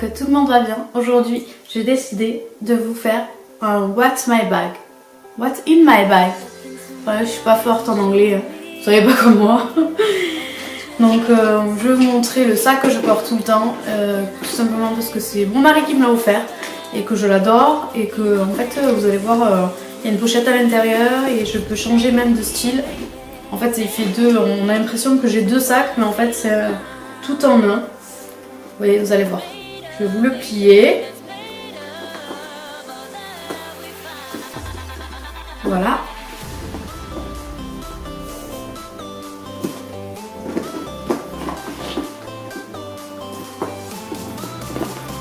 que tout le monde va bien. Aujourd'hui, j'ai décidé de vous faire un What's My Bag. What's in my bag. Ouais, je suis pas forte en anglais, vous savez pas comme moi. Donc je vais vous montrer le sac que je porte tout le temps, tout simplement parce que c'est mon mari qui me l'a offert et que je l'adore et que en fait vous allez voir, il y a une pochette à l'intérieur et je peux changer même de style. En fait il fait deux, on a l'impression que j'ai deux sacs mais en fait c'est tout en un. Vous voyez, vous allez voir. Je vais vous le plier. Voilà.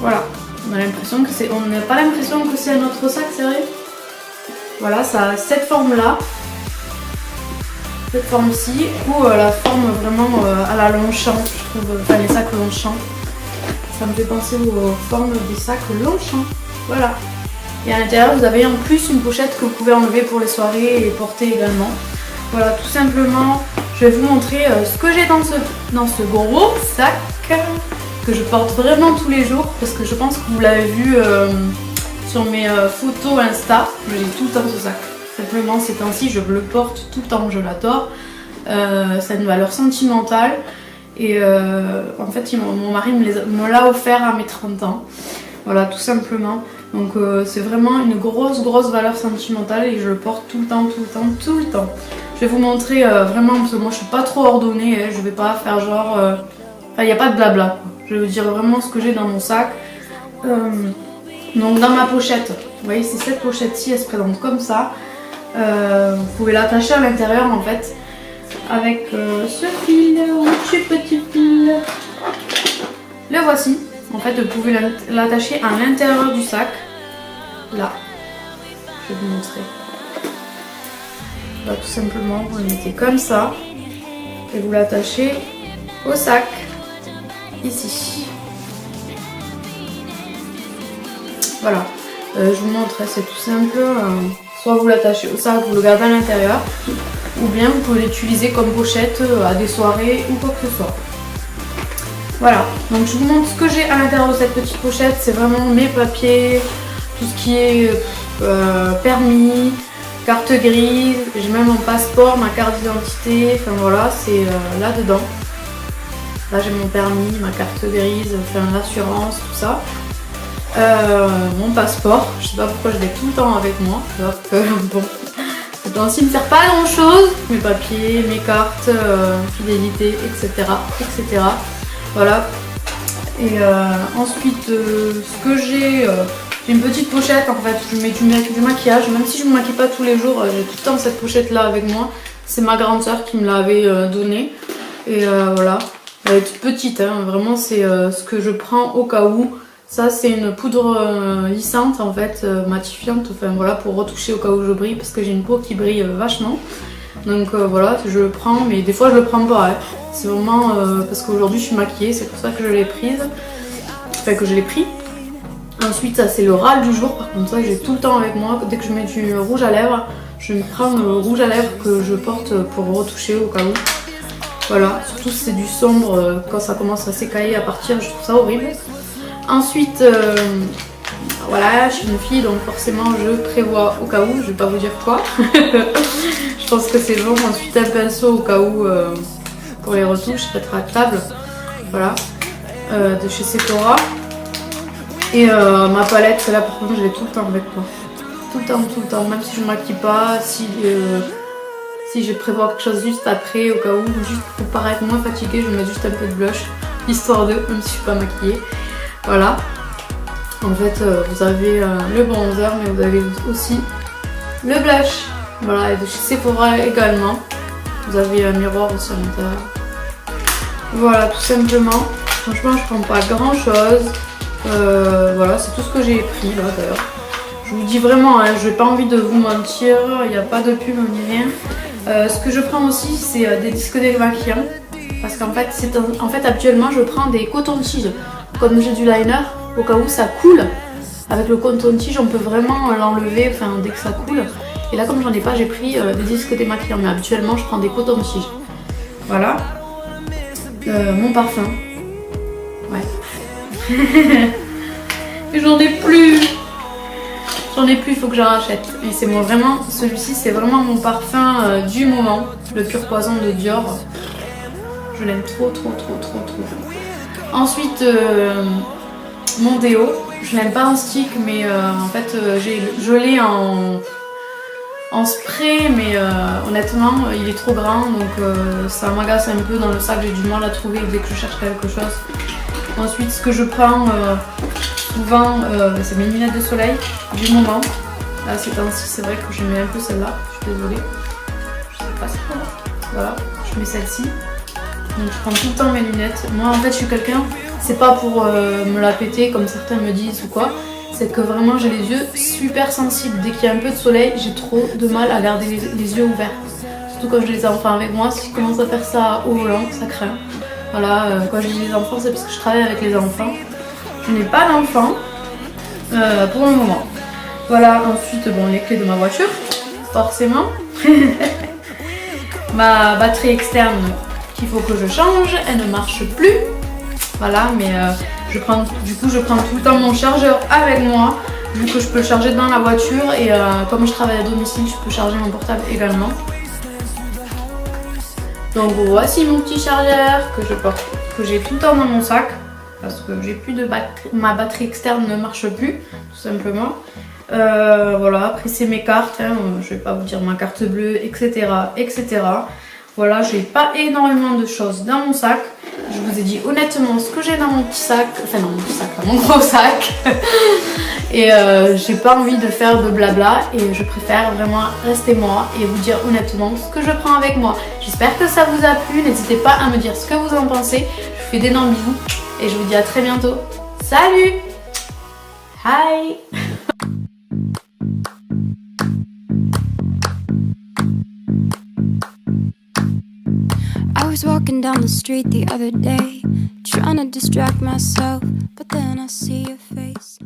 Voilà. On a l'impression que c'est. On n'a pas l'impression que c'est un autre sac, c'est vrai. Voilà, ça a cette forme-là. Cette forme-ci, ou la forme vraiment à la Longchamp, je trouve. Enfin, les sacs Longchamp. Ça me fait penser aux formes des sacs Longchamp. Voilà. Et à l'intérieur, vous avez en plus une pochette que vous pouvez enlever pour les soirées et porter également. Voilà, tout simplement, je vais vous montrer ce que j'ai dans ce gros sac que je porte vraiment tous les jours parce que je pense que vous l'avez vu sur mes photos Insta. J'ai tout le temps ce sac. Simplement, ces temps-ci, je le porte tout le temps, je l'adore. Ça a une valeur sentimentale. Et en fait, mon mari me l'a offert à mes 30 ans. Voilà, tout simplement. Donc c'est vraiment une grosse valeur sentimentale et je le porte tout le temps. Je vais vous montrer vraiment, parce que moi je suis pas trop ordonnée, je vais pas faire genre... Enfin, il n'y a pas de blabla. Je vais vous dire vraiment ce que j'ai dans mon sac. Donc dans ma pochette, vous voyez, c'est cette pochette-ci, elle se présente comme ça. Vous pouvez l'attacher à l'intérieur en fait. Avec ce fil, ce petit fil. Le voici. En fait, vous pouvez l'attacher à l'intérieur du sac. Là. Je vais vous montrer. Là, tout simplement, vous le mettez comme ça. Et vous l'attachez au sac. Ici. Voilà. Je vous montre, c'est tout simple. Soit vous l'attachez au sac, vous le gardez à l'intérieur. Ou bien vous pouvez l'utiliser comme pochette à des soirées ou quoi que ce soit. Voilà, donc je vous montre ce que j'ai à l'intérieur de cette petite pochette. C'est vraiment mes papiers, tout ce qui est permis, carte grise, j'ai même mon passeport, ma carte d'identité, enfin voilà, c'est là-dedans. Là j'ai mon permis, ma carte grise, enfin l'assurance, tout ça. Mon passeport, je sais pas pourquoi je l'ai tout le temps avec moi, alors que bon, ce temps-ci ne sert pas à grand chose. Mes papiers, mes cartes, fidélité, etc. Voilà. Et ensuite, ce que j'ai une petite pochette en fait, je mets du maquillage, même si je ne me maquille pas tous les jours, j'ai tout le temps cette pochette là avec moi. C'est ma grande soeur qui me l'avait donnée. Et voilà, elle est toute petite, hein. Vraiment c'est ce que je prends au cas où. Ça c'est une poudre lissante en fait, matifiante, enfin voilà, pour retoucher au cas où je brille, parce que j'ai une peau qui brille vachement. Donc voilà, je le prends, mais des fois je le prends pas, hein. C'est vraiment parce qu'aujourd'hui je suis maquillée, c'est pour ça que je l'ai prise. Enfin que je l'ai pris. Ensuite ça c'est le râle du jour, par contre ça j'ai tout le temps avec moi. Dès que je mets du rouge à lèvres, je me prends le rouge à lèvres que je porte pour retoucher au cas où. Voilà, surtout si c'est du sombre, quand ça commence à s'écailler à partir, je trouve ça horrible. Ensuite, voilà, je suis une fille donc forcément je prévois au cas où, je vais pas vous dire quoi. Je pense que c'est bon. Ensuite un pinceau au cas où pour les retouches rétractables. Voilà, de chez Sephora. Et ma palette, celle-là par contre je l'ai tout le temps avec moi. Tout le temps, même si je ne maquille pas, si je prévois quelque chose juste après, au cas où, juste pour paraître moins fatiguée, je mets juste un peu de blush, histoire de, même si je suis pas maquillée. Voilà. En fait, vous avez le bronzer, mais vous avez aussi le blush. Voilà, et de chez Sephora également. Vous avez un miroir aussi à l'intérieur. Voilà, tout simplement. Franchement, je prends pas grand chose. Voilà, c'est tout ce que j'ai pris là d'ailleurs. Je vous dis vraiment, hein, je n'ai pas envie de vous mentir, il n'y a pas de pub ni rien. Ce que je prends aussi, c'est des disques démaquillants. Parce qu'en fait, actuellement, je prends des cotons-tiges. Comme j'ai du liner, au cas où ça coule, avec le coton-tige, on peut vraiment l'enlever dès que ça coule. Et là, comme j'en ai pas, j'ai pris des disques démaquillants. Mais habituellement, je prends des cotons-tiges. Voilà. Mon parfum. Ouais. Et j'en ai plus. J'en ai plus, il faut que j'en rachète. Et c'est moi vraiment, celui-ci c'est vraiment mon parfum du moment. Le Pur Poison de Dior. Je l'aime trop. Ensuite, mon déo. Je l'aime pas en stick, mais en fait je l'ai en spray, mais honnêtement il est trop grand, donc ça m'agace un peu dans le sac, j'ai du mal à trouver dès que je cherche quelque chose. Ensuite, ce que je prends souvent, c'est mes lunettes de soleil du moment. Là ces temps-ci c'est vrai que je mets un peu celle-là, je suis désolée. Je sais pas si c'est là. Voilà, je mets celle-ci. Donc je prends tout le temps mes lunettes. Moi en fait je suis quelqu'un, c'est pas pour me la péter comme certains me disent ou quoi, c'est que vraiment j'ai les yeux super sensibles. Dès qu'il y a un peu de soleil, j'ai trop de mal à garder les yeux ouverts. Surtout quand j'ai les enfants avec moi, si je commence à faire ça au volant, ça craint. Voilà, quand je dis les enfants, c'est parce que je travaille avec les enfants. Je n'ai pas d'enfants pour le moment. Voilà, ensuite bon, les clés de ma voiture, forcément. Ma batterie externe qu'il faut que je change, elle ne marche plus. Voilà, mais je prends tout le temps mon chargeur avec moi, vu que je peux le charger dans la voiture et comme je travaille à domicile, je peux charger mon portable également. Donc voici mon petit chargeur que je porte, que j'ai tout le temps dans mon sac, parce que j'ai plus de batterie, ma batterie externe ne marche plus, tout simplement. Voilà, après c'est mes cartes, hein, je vais pas vous dire ma carte bleue, etc. Voilà, j'ai pas énormément de choses dans mon sac. Je vous ai dit honnêtement ce que j'ai dans mon petit sac, enfin dans mon petit sac, dans mon gros sac. Et j'ai pas envie de faire de blabla et je préfère vraiment rester moi et vous dire honnêtement ce que je prends avec moi. J'espère que ça vous a plu, n'hésitez pas à me dire ce que vous en pensez. Je vous fais d'énormes bisous et je vous dis à très bientôt. Salut! Hi! I was walking down the street the other day, trying to distract myself, but then I see your face.